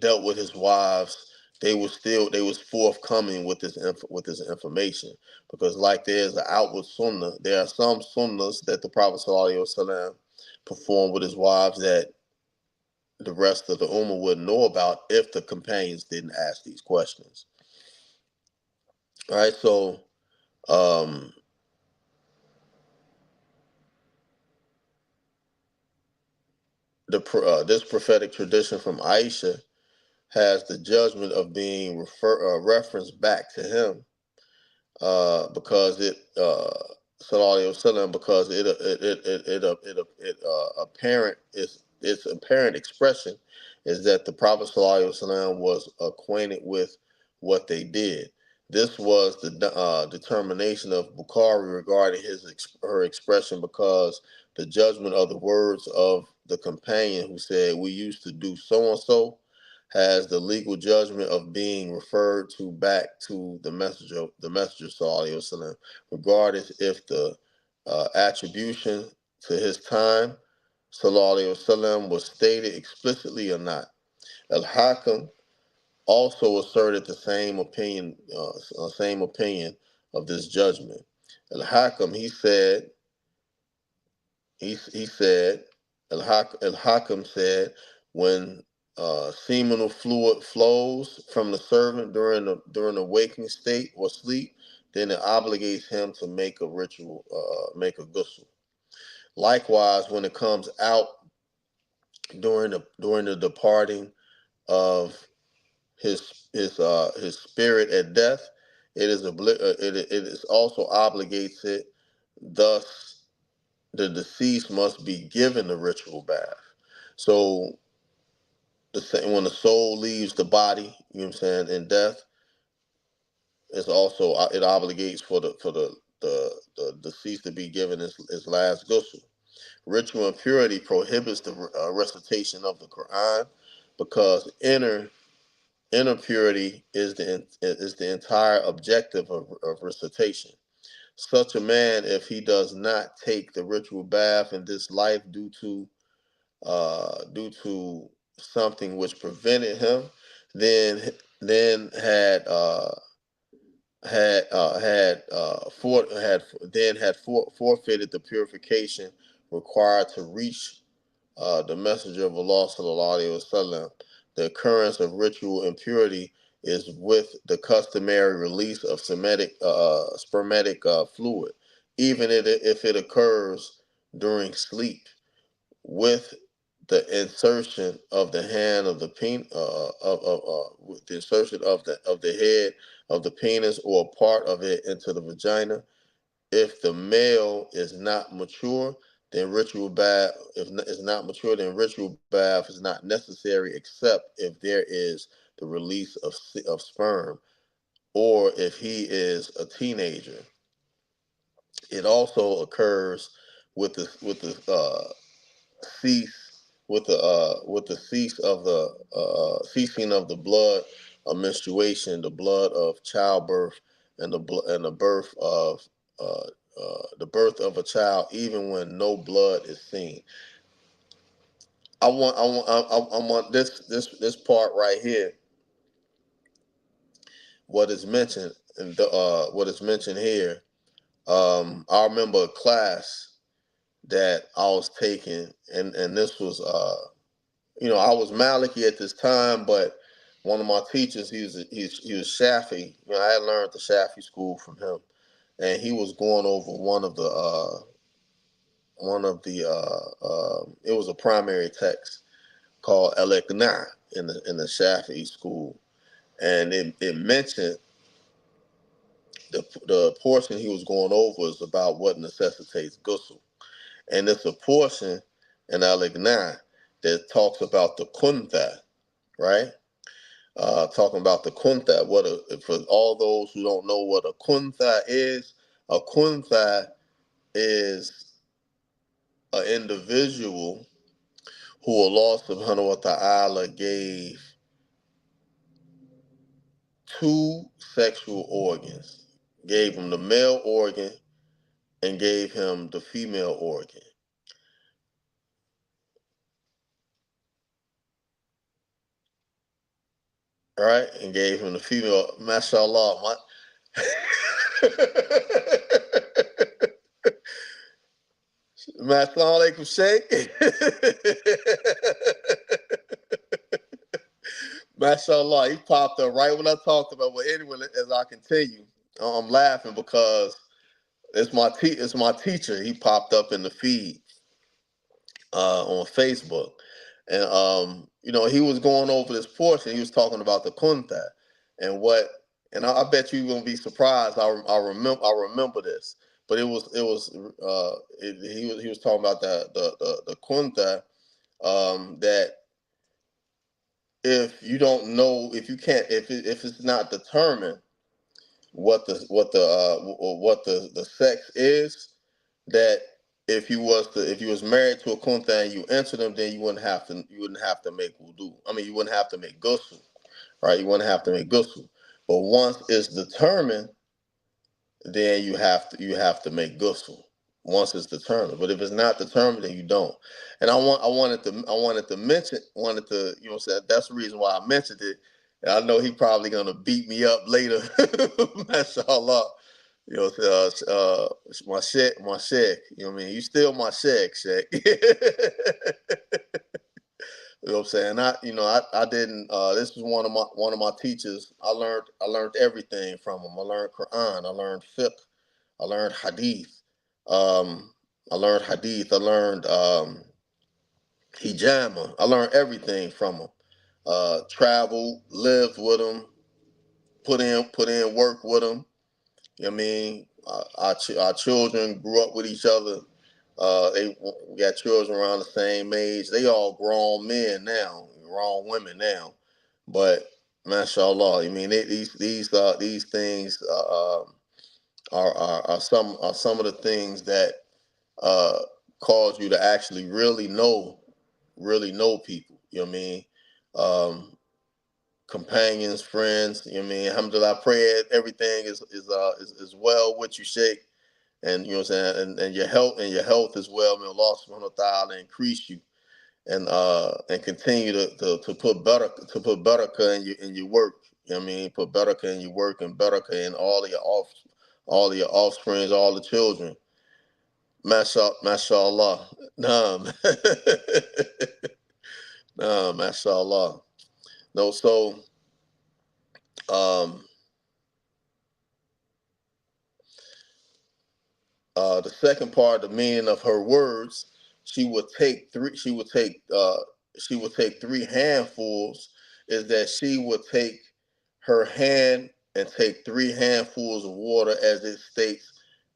Speaker 1: dealt with his wives, they was forthcoming with this information because like there's an outward sunnah, there are some sunnahs that the Prophet sallallahu alaihi wasallam performed with his wives that the rest of the ummah wouldn't know about if the companions didn't ask these questions. All right, so um, this prophetic tradition from Aisha has the judgment of being referenced back to him because it sallallahu alaihi wasallam because it apparent is its apparent expression is that the Prophet sallallahu alaihi wasallam was acquainted with what they did. This was the determination of Bukhari regarding her expression because the judgment of the words of the companion who said we used to do so and so has the legal judgment of being referred to back to the messenger sallallahu alaihi wasallam, regardless if the attribution to his time sallallahu alaihi wasallam was stated explicitly or not. Al-Hakam also asserted the same opinion of this judgment. Al-Hakam he said Al-Hakam said when seminal fluid flows from the servant during the waking state or sleep, then it obligates him to make a ritual, make a ghusl. Likewise, when it comes out during the departing of his spirit at death, it is also obligates it. Thus, the deceased must be given the ritual bath. So when the soul leaves the body, you know what I'm saying, in death, it's also it obligates for the deceased to be given his last ghusl. Ritual impurity prohibits the recitation of the Quran because inner purity is the entire objective of recitation. Such a man, if he does not take the ritual bath in this life due to something which prevented him, then then had forfeited the purification required to reach the messenger of Allah sallallahu alaihi wasallam. The occurrence of ritual impurity is with the customary release of spermatic fluid, even if it occurs during sleep, with the insertion of the hand of the pen with the insertion of the head of the penis or part of it into the vagina. If the male is not mature, then ritual bath if is not mature, then ritual bath is not necessary except if there is the release of sperm, or if he is a teenager. It also occurs with the cease with the ceasing of the blood of menstruation, the blood of childbirth, and uh, the birth of a child, even when no blood is seen. I want this part right here. What is mentioned and what is mentioned here. I remember a class that I was taking, and this was I was Maliki at this time, but one of my teachers, he was Shafi. I had learned the Shafi school from him, and he was going over it was a primary text called El Iqna in the Shafi school, and it mentioned the portion he was going over is about what necessitates ghusl, and it's a portion in Al Iqna that talks about the kuntha, right? Talking about the kuntha. For all those who don't know what a kuntha is an individual who Allah subhanahu wa ta'ala gave two sexual organs, gave him the male organ and gave him the female organ. Right? And gave him the female. Mashallah. Assalamu alaikum, Sheikh. Mashallah, he popped up right when I talked about. Well, anyway, as I continue, I'm laughing because it's my teacher. He popped up in the feed on Facebook, and he was going over this portion. He was talking about the kunta and what, and I bet you're gonna be surprised. I remember this, but he was talking about the kunta, that if you don't know, if you can't, if it's not determined what the sex is, that if you was married to a kunta and you enter them, then you wouldn't have to make wudu. I mean, you wouldn't have to make ghusl, right? You wouldn't have to make ghusl. But once it's determined, then you have to make ghusl once it's determined. But if it's not determined, then you don't. And I wanted to that's the reason why I mentioned it. And I know he probably gonna beat me up later. Mashallah. My sheikh. You know what I mean? You still my sheikh. You know what I'm saying? I didn't. This was one of my teachers. I learned everything from him. I learned Quran. I learned fiqh. I learned hadith. Um, I learned hadith. I learned hijama. I learned everything from him. Traveled, lived with him, put in work with him. You know what I mean? Our children grew up with each other. We got children around the same age. They all grown men now, grown women now. But mashallah, I mean, these things are some of the things that uh, cause you to actually really know people. You know what I mean? Um, Companions, friends. You know what I mean? Alhamdulillah, I pray everything is well with you, Sheikh, and you know what I'm saying, and your health as well. May Allah subhanahu wa ta'ala increase you and continue to put barakah in your work. You know what I mean? Put barakah in your work and barakah in all of your offsprings, all the children. Mashallah. Naam. Naam, mashallah. No, so um the second part, the meaning of her words, she would take three. She would take 3 handfuls. Is that she would take her hand and take 3 handfuls of water, as it states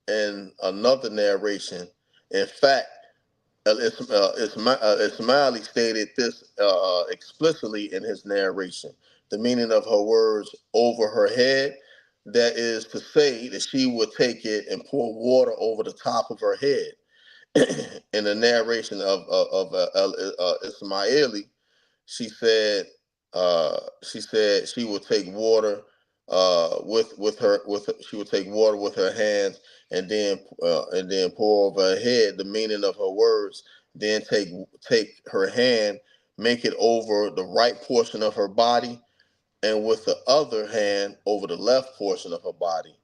Speaker 1: in another narration. In fact, Ismaili stated this explicitly in his narration. The meaning of her words over her head, that is to say that she would take it and pour water over the top of her head. In the narration of Ismaili, she said she would take water she would take water with her hands and then pour over her head. The meaning of her words, then take her hand, make it over the right portion of her body, and with the other hand over the left portion of her body.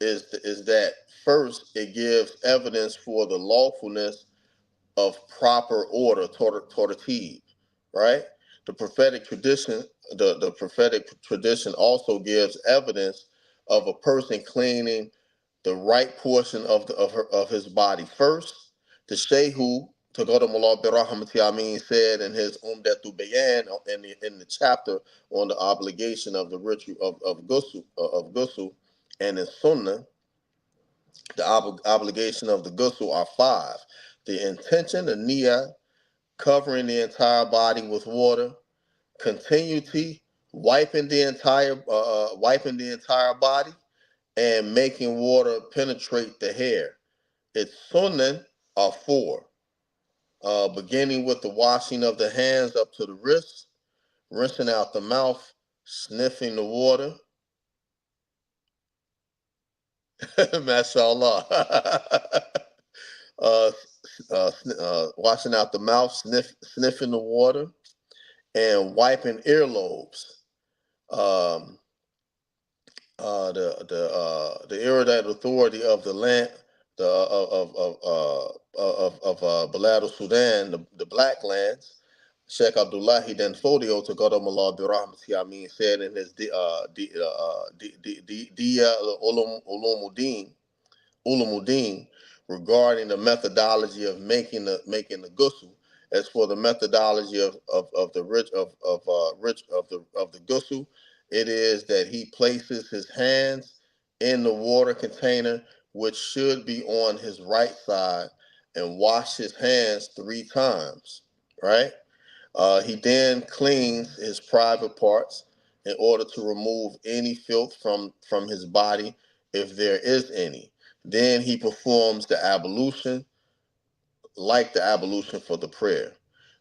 Speaker 1: Is that first? It gives evidence for the lawfulness of proper order, tortatib, right? The prophetic tradition, the prophetic tradition also gives evidence of a person cleaning the right portion of his body first. The Shehu Tagadamullah Birahmati Ameen said in his Umdat'l Bayan in the chapter on the obligation of the ritual of ghusl, and in Sunnah, the obligation of the ghusl are 5: the intention, the niyyah, covering the entire body with water, continuity, wiping the entire body, and making water penetrate the hair. Its sunnah are 4: beginning with the washing of the hands up to the wrists, rinsing out the mouth, sniffing the water, Mashallah. uh, washing out the mouth, sniffing the water, and wiping earlobes. Um, the erudite authority of the land the Balad Sudan, the Black Lands, Sheikh Abdullah then Fodio to Qadamallah Birahmati Ameen said in his Dia Ulumuddin regarding the methodology of making the ghusl. As for the methodology of the rich of the ghusl, it is that he places his hands in the water container, which should be on his right side, and wash his hands 3 times. Right. He then cleans his private parts in order to remove any filth from his body, if there is any. Then he performs the ablution, like the ablution for the prayer.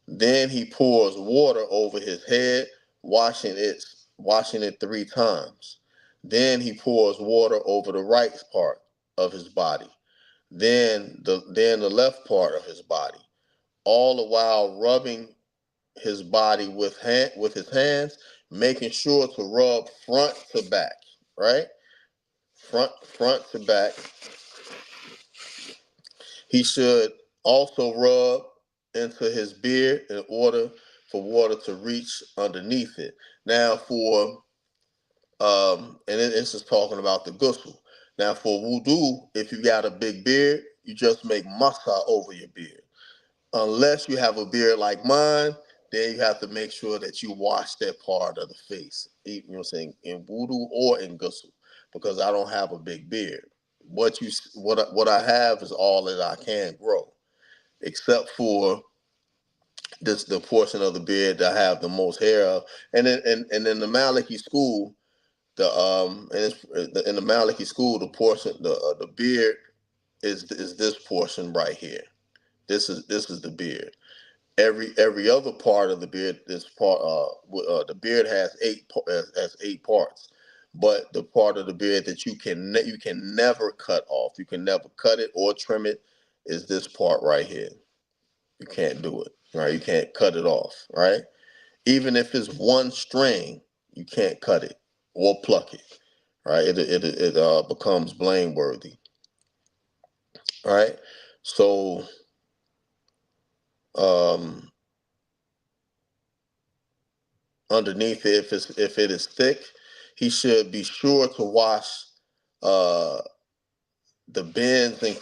Speaker 1: Then he pours water over his head, washing it 3 times. Then he pours water over the right part of his body. Then the left part of his body, all the while rubbing his body with his hands, making sure to rub front to back, right? Front to back. He should also rub into his beard in order for water to reach underneath it. Now and it's just talking about the ghusl. Now for wudu, if you got a big beard, you just make masa over your beard. Unless you have a beard like mine, then you have to make sure that you wash that part of the face. You know what I'm saying? In wudu or in ghusl, because I don't have a big beard. What I have is all that I can grow, except for the portion of the beard that I have the most hair of. And in the Maliki school, in the Maliki school, the beard is this portion right here. This is the beard. Every other part of the beard the beard has eight parts, but the part of the beard that you can never cut off, you can never cut it or trim it, is this part right here. You can't do it, right? You can't cut it off, right? Even if it's one string, you can't cut it or pluck it, right? It becomes blameworthy, right? So um underneath it, if it is thick, he should be sure to wash uh, the bends and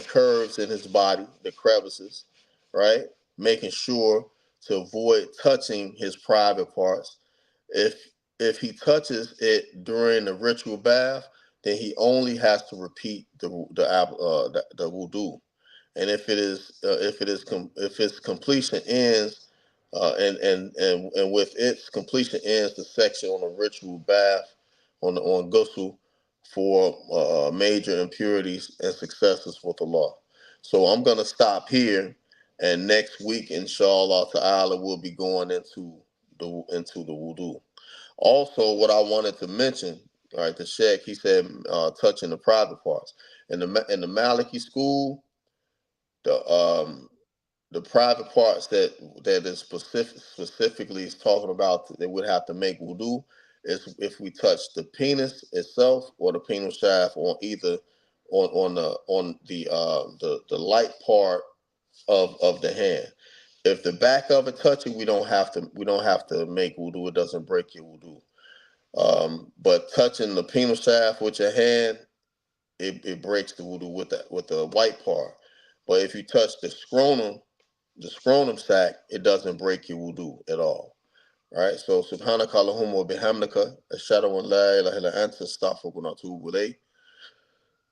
Speaker 1: curves in his body, the crevices, right? Making sure to avoid touching his private parts. If if he touches it during the ritual bath, then he only has to repeat the wudu. And if its completion ends, and with its completion ends the section on the ritual bath on ghusl for major impurities and successes with the law. So I'm gonna stop here, and next week, inshallah ta'ala, we'll be going into the wudu. Also, what I wanted to mention, all right, the Sheikh, he said, touching the private parts. In the Maliki school, the private parts that is specifically is talking about they would have to make wudu is if we touch the penis itself or the penis shaft on the light part of the hand. If the back of it touching, we don't have to make wudu. It doesn't break your wudu. But touching the penal shaft with your hand, it breaks the wudu with the white part. But if you touch the scrotum sac, it doesn't break your wudu at all. Right? So subhanaka Allahumma wa bihamdika ashhadu an la ilaha illa anta astaghfiruka wa atubu ilayk.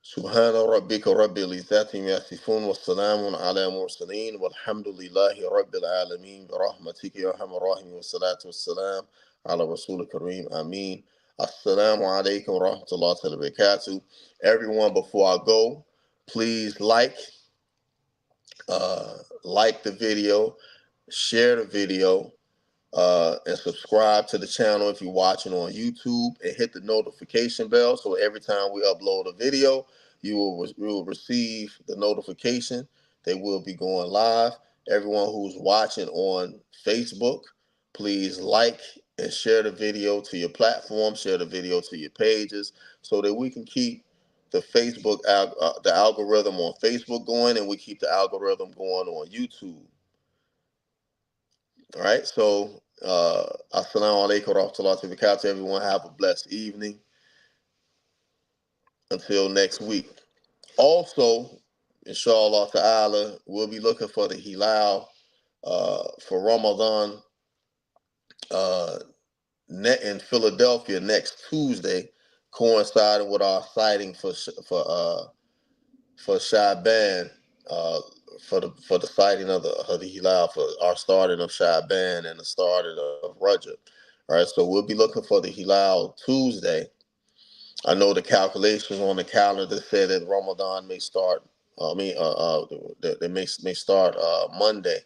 Speaker 1: سبحان ربك رب العزة عما يصفون والسلام على المرسلين والحمد لله رب العالمين برحمتك يا أرحم الراحمين والصلاة والسلام على رسول الكريم آمين. Assalamu alaikum wa rahmatullahi wa barakatuh. Everyone, before I go, please like the video, share the video, and subscribe to the channel if you're watching on YouTube, and hit the notification bell so every time we upload a video, you will receive the notification. They will be going live. Everyone who's watching on Facebook, please like and share the video to your platform, share the video to your pages, so that we can keep the algorithm on Facebook going, and we keep the algorithm going on YouTube. All right, so assalamu alaikum wa rahmatullahi wa barakatuh. Everyone have a blessed evening. Until next week. Also, inshallah ta'ala, we'll be looking for the Hilal for Ramadan in Philadelphia next Tuesday, coinciding with our sighting for Sha'ban, for the sighting of the Hilal, for our starting of Sha'ban and the starting of Rajab. All right, so we'll be looking for the Hilal Tuesday. I know the calculations on the calendar said that Ramadan may start. They may start Monday.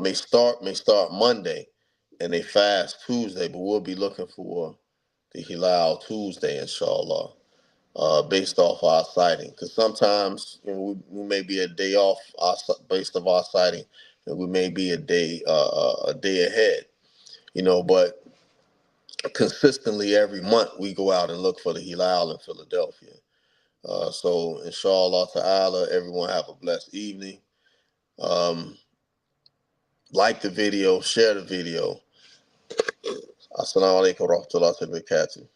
Speaker 1: May start Monday, and they fast Tuesday. But we'll be looking for the Hilal Tuesday, inshallah, based off our sighting. Because sometimes we may be a day off based off our sighting, and we may be a day ahead. But consistently every month we go out and look for the Hilal in Philadelphia. So inshallah ta'ala, everyone have a blessed evening. Like the video, share the video. Assalamu alaikum wa rahmatullahi wa barakatuh.